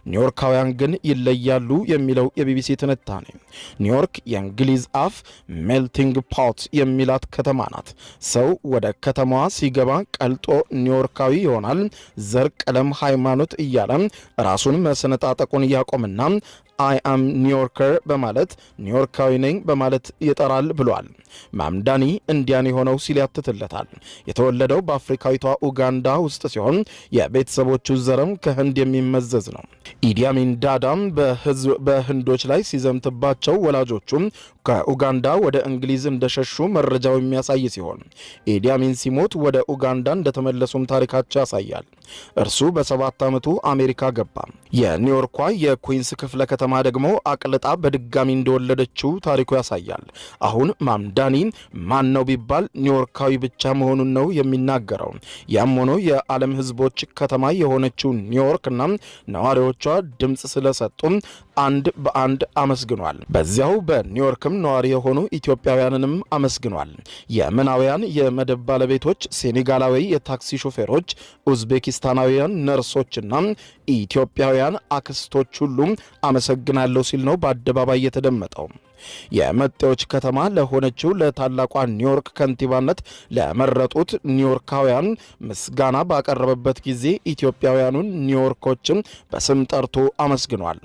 ኒውዮርካውያን ግን ይለያሉ የሚለው የቢቢሲ ትንታኔ ኒውዮርክ የእንግሊዝ አፍ ሜልቲንግ ፖት የሚላት ከተማ ናት። ሰው ወደ ከተማዋ ሲገባ ቀልጦ ኒውዮርካዊ ይሆናል። ዘር፣ ቀለም፣ ሃይማኖት እያለ ራሱን መሰነጣጠቁን ያቆምና አይ አም ኒውዮርከር በማለት ኒውዮርካዊ ነኝ በማለት ይጠራል ብሏል። ማምዳኒ እንዲያን የሆነው ሲል ያትትለታል። የተወለደው በአፍሪካዊቷ ኡጋንዳ ውስጥ ሲሆን የቤተሰቦቹ ዘርም ከህንድ የሚመዘዝ ነው። ኢዲ አሚን ዳዳም በህንዶች ላይ ሲዘምትባቸው ወላጆቹም ከኡጋንዳ ወደ እንግሊዝ እንደሸሹ መረጃው የሚያሳይ ሲሆን ኢዲ አሚን ሲሞት ወደ ኡጋንዳ እንደተመለሱም ታሪካቸው ያሳያል። እርሱ በ7 ዓመቱ አሜሪካ ገባ። የኒውዮርኳ የኩዊንስ ክፍለ ከተማ ደግሞ አቅልጣ በድጋሚ እንደወለደችው ታሪኩ ያሳያል። አሁን ማምዳኒ ማን ነው ቢባል ኒውዮርካዊ ብቻ መሆኑን ነው የሚናገረው። ያም ሆኖ የዓለም ህዝቦች ከተማ የሆነችው ኒውዮርክና ነዋሪዎቿ ድምጽ ስለሰጡ አንድ በአንድ አመስግኗል። በዚያው በኒውዮርክም ነዋሪ የሆኑ ኢትዮጵያውያንንም አመስግኗል። የመናውያን የመደብ ባለቤቶች፣ ሴኔጋላዊ የታክሲ ሾፌሮች፣ ኡዝቤኪስታናውያን ነርሶችና ኢትዮጵያውያን አክስቶች ሁሉም አመሰግናለሁ ሲል ነው በአደባባይ የተደመጠው። የመጤዎች ከተማ ለሆነችው ለታላቋ ኒውዮርክ ከንቲባነት ለመረጡት ኒውዮርካውያን ምስጋና ባቀረበበት ጊዜ ኢትዮጵያውያኑን ኒውዮርኮችን በስም ጠርቶ አመስግኗል።